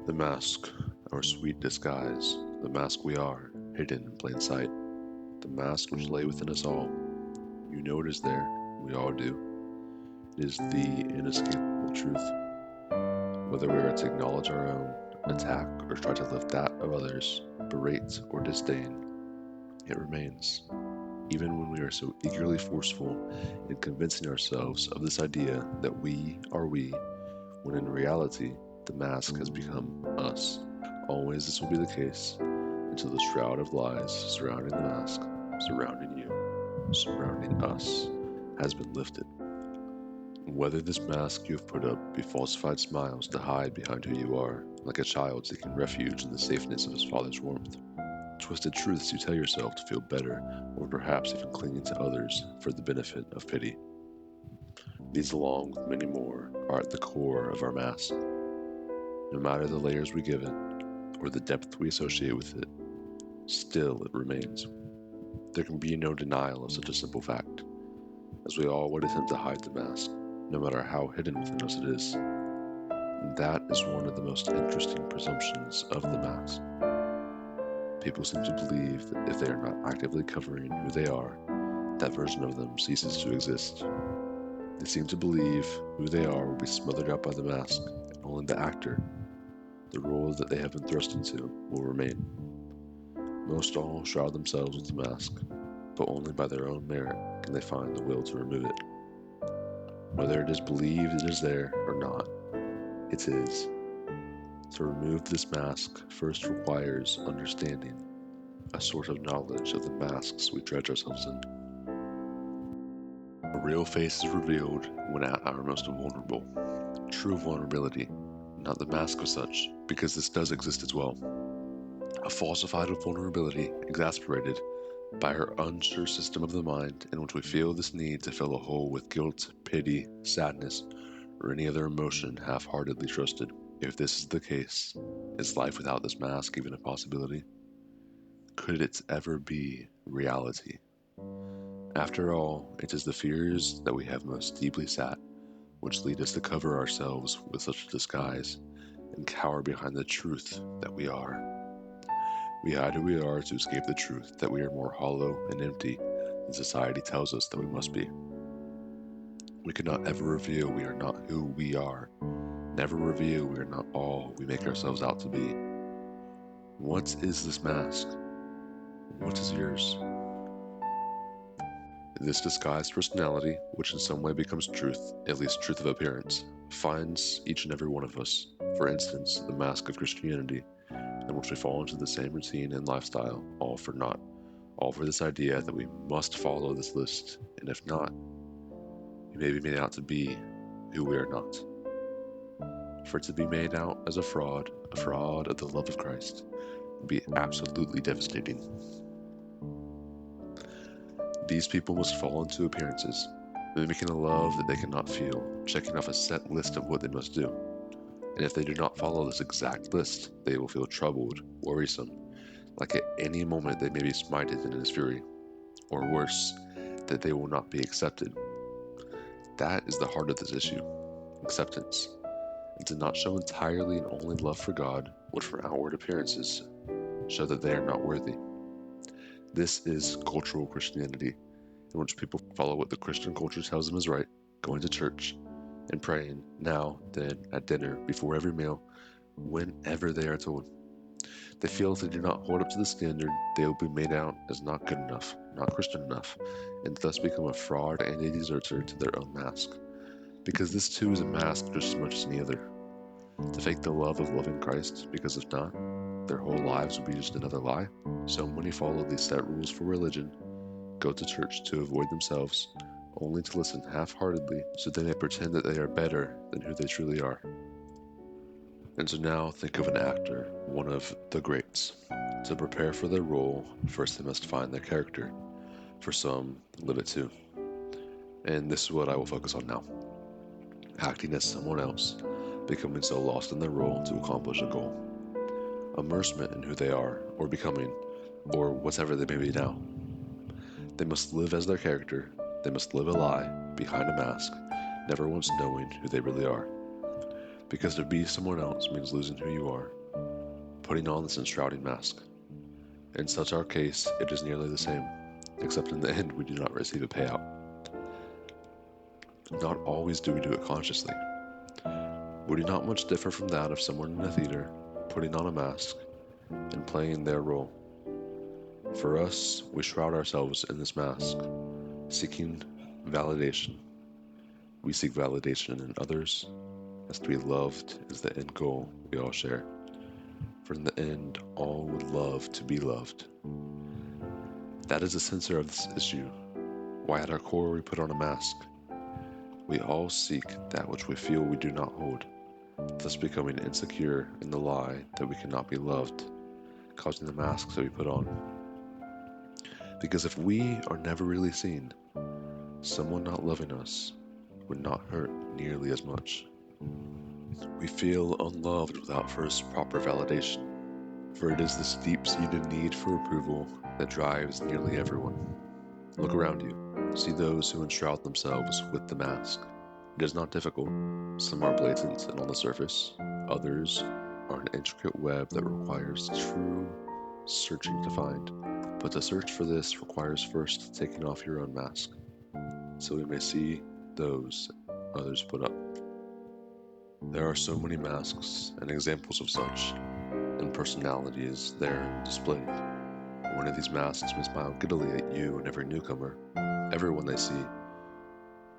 The mask, our sweet disguise, the mask we are, hidden in plain sight, the mask which lay within us all. You know it is there, we all do. It is the inescapable truth. Whether we are to acknowledge our own, attack, or try to lift that of others, berate or disdain, it remains. Even when we are so eagerly forceful in convincing ourselves of this idea that we are we, when in reality, the mask has become us. Always this will be the case until the shroud of lies surrounding the mask, surrounding you, surrounding us, has been lifted. Whether this mask you have put up be falsified smiles to hide behind who you are, like a child seeking refuge in the safeness of his father's warmth, twisted truths you tell yourself to feel better, or perhaps even clinging to others for the benefit of pity. These, along with many more, are at the core of our mask. No matter the layers we give it, or the depth we associate with it, still it remains. There can be no denial of such a simple fact, as we all would attempt to hide the mask, no matter how hidden within us it is. And that is one of the most interesting presumptions of the mask. People seem to believe that if they are not actively covering who they are, that version of them ceases to exist. They seem to believe who they are will be smothered out by the mask, and only the actor, the role that they have been thrust into, will remain. Most all shroud themselves with the mask, but only by their own merit can they find the will to remove it. Whether it is believed it is there or not, it is. To remove this mask first requires understanding, a sort of knowledge of the masks we dredge ourselves in. A real face is revealed when at our most vulnerable. True vulnerability, not the mask of such, because this does exist as well. A falsified vulnerability exasperated by our unsure system of the mind, in which we feel this need to fill a hole with guilt, pity, sadness, or any other emotion half-heartedly trusted. If this is the case, is life without this mask even a possibility? Could it ever be reality? After all, it is the fears that we have most deeply sat which lead us to cover ourselves with such a disguise and cower behind the truth that we are. We hide who we are to escape the truth that we are more hollow and empty than society tells us that we must be. We cannot ever reveal we are not who we are, never reveal we are not all we make ourselves out to be. What is this mask? What is yours? This disguised personality, which in some way becomes truth, at least truth of appearance, finds each and every one of us. For instance, the mask of Christianity, in which we fall into the same routine and lifestyle, all for naught, all for this idea that we must follow this list, and if not, we may be made out to be who we are not. For to be made out as a fraud of the love of Christ, would be absolutely devastating. These people must fall into appearances, mimicking a love that they cannot feel, checking off a set list of what they must do. And if they do not follow this exact list, they will feel troubled, worrisome, like at any moment they may be smited in his fury, or worse, that they will not be accepted. That is the heart of this issue, acceptance, and to not show entirely and only love for God, would for outward appearances show that they are not worthy. This is cultural Christianity, in which people follow what the Christian culture tells them is right, going to church, and praying now, then, at dinner, before every meal, whenever they are told. They feel if they do not hold up to the standard, they will be made out as not good enough, not Christian enough, and thus become a fraud and a deserter to their own mask. Because this too is a mask just as much as any other. To fake the love of loving Christ, because if not, their whole lives will be just another lie. So many follow these set rules for religion, go to church to avoid themselves, only to listen half-heartedly so they may pretend that they are better than who they truly are. And so now think of an actor, one of the greats. To prepare for their role, first they must find their character. For some, live it too. And this is what I will focus on now. Acting as someone else, becoming so lost in their role to accomplish a goal. Immersement in who they are, or becoming, or whatever they may be now. They must live as their character, they must live a lie, behind a mask, never once knowing who they really are. Because to be someone else means losing who you are, putting on this enshrouding mask. In such our case, it is nearly the same, except in the end we do not receive a payout. Not always do we do it consciously. We do not much differ from that of someone in a theater, putting on a mask and playing their role. For us, we shroud ourselves in this mask, seeking validation. We seek validation in others, as to be loved is the end goal we all share. For in the end, all would love to be loved. That is the center of this issue, why at our core we put on a mask. We all seek that which we feel we do not hold, thus becoming insecure in the lie that we cannot be loved, causing the masks that we put on. Because if we are never really seen, someone not loving us would not hurt nearly as much. We feel unloved without first proper validation, for it is this deep-seated need for approval that drives nearly everyone. Look around you. See those who enshroud themselves with the mask. It is not difficult. Some are blatant and on the surface. Others are an intricate web that requires true searching to find. But to search for this requires first taking off your own mask, so we may see those others put up. There are so many masks and examples of such, and personalities there displayed. One of these masks may smile giddily at you and every newcomer, everyone they see,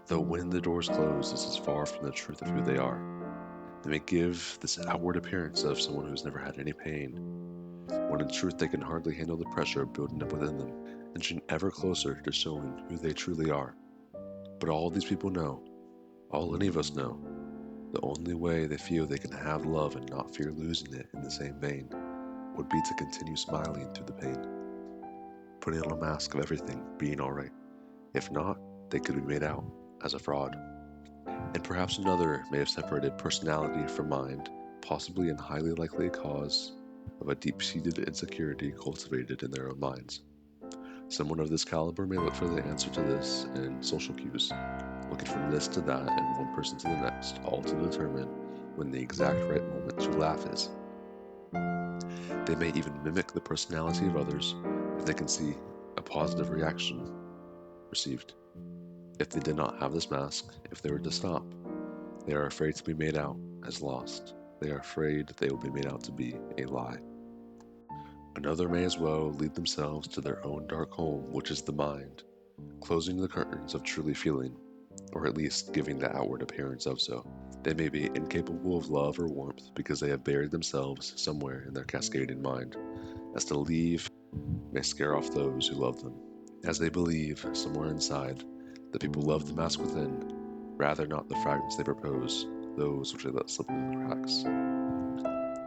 though when the doors close, this is far from the truth of who they are. They may give this outward appearance of someone who has never had any pain, when in truth they can hardly handle the pressure building up within them, inching ever closer to showing who they truly are. But all these people know, all any of us know, the only way they feel they can have love and not fear losing it in the same vein would be to continue smiling through the pain, putting on a mask of everything being alright. If not, they could be made out as a fraud. And perhaps another may have separated personality from mind, possibly in highly likely a cause of a deep-seated insecurity cultivated in their own minds. Someone of this caliber may look for the answer to this in social cues, looking from this to that and one person to the next, all to determine when the exact right moment to laugh is. They may even mimic the personality of others if they can see a positive reaction received. If they did not have this mask, if they were to stop, they are afraid to be made out as lost. They are afraid they will be made out to be a lie. Another may as well lead themselves to their own dark home, which is the mind, closing the curtains of truly feeling, or at least giving the outward appearance of so. They may be incapable of love or warmth because they have buried themselves somewhere in their cascading mind, as to leave may scare off those who love them, as they believe, somewhere inside, that people love the mask within, rather not the fragments they propose, those which they let slip through the cracks.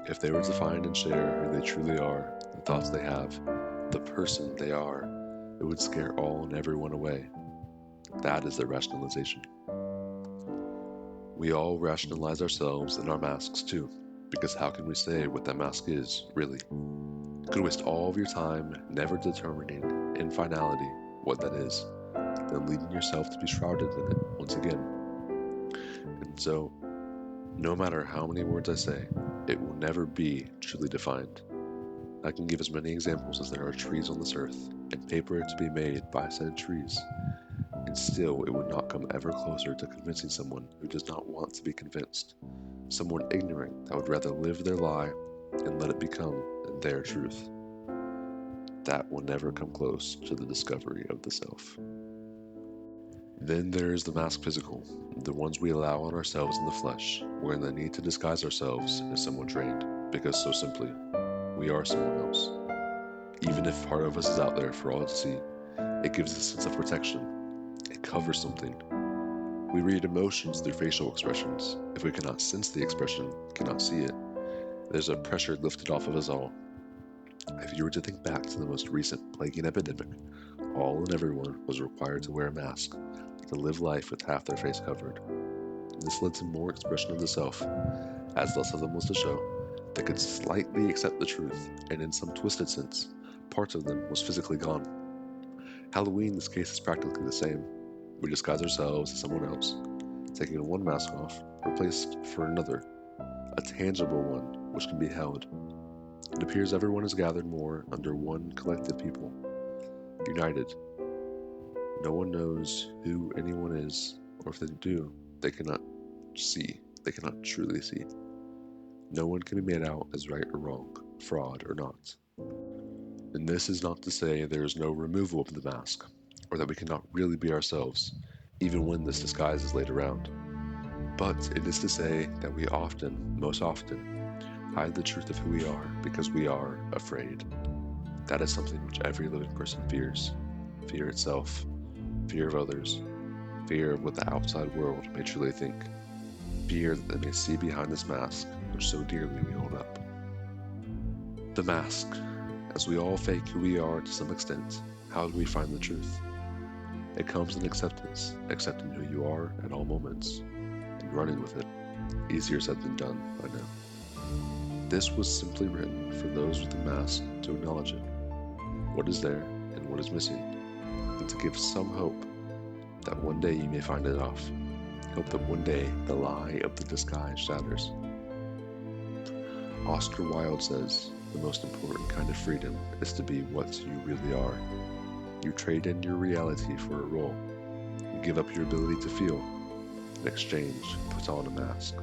If they were to find and share who they truly are, the thoughts they have, the person they are, it would scare all and everyone away. That is their rationalization. We all rationalize ourselves and our masks too, because how can we say what that mask is, really? You could waste all of your time never determining in finality what that is, then leaving yourself to be shrouded in it once again. And so, no matter how many words I say, it will never be truly defined. I can give as many examples as there are trees on this earth, and paper to be made by said trees, and still it would not come ever closer to convincing someone who does not want to be convinced, someone ignorant that would rather live their lie and let it become their truth. That will never come close to the discovery of the self. Then there is the mask physical, the ones we allow on ourselves in the flesh, wherein the need to disguise ourselves is somewhat drained, because so simply, we are someone else. Even if part of us is out there for all to see, it gives a sense of protection. It covers something. We read emotions through facial expressions. If we cannot sense the expression, cannot see it, there's a pressure lifted off of us all. If you were to think back to the most recent plaguing epidemic, all and everyone was required to wear a mask, to live life with half their face covered. This led to more expression of the self, as less of them was to show, that could slightly accept the truth, and in some twisted sense, parts of them was physically gone. Halloween in this case is practically the same. We disguise ourselves as someone else, taking one mask off, replaced for another, a tangible one which can be held. It appears everyone is gathered more under one collective people, united. No one knows who anyone is, or if they do, they cannot see. They cannot truly see. No one can be made out as right or wrong, fraud or not. And this is not to say there is no removal of the mask, or that we cannot really be ourselves, even when this disguise is laid around. But it is to say that we often, most often, hide the truth of who we are because we are afraid. That is something which every living person fears. Fear itself, fear of others, fear of what the outside world may truly think, fear that they may see behind this mask which so dearly we hold up. The mask. As we all fake who we are to some extent, how do we find the truth? It comes in acceptance, accepting who you are at all moments, and running with it. Easier said than done, I know. This was simply written for those with the mask to acknowledge it, what is there and what is missing, and to give some hope that one day you may find it off. Hope that one day the lie of the disguise shatters. Oscar Wilde says, the most important kind of freedom is to be what you really are. You trade in your reality for a role. You give up your ability to feel. In exchange, put on a mask.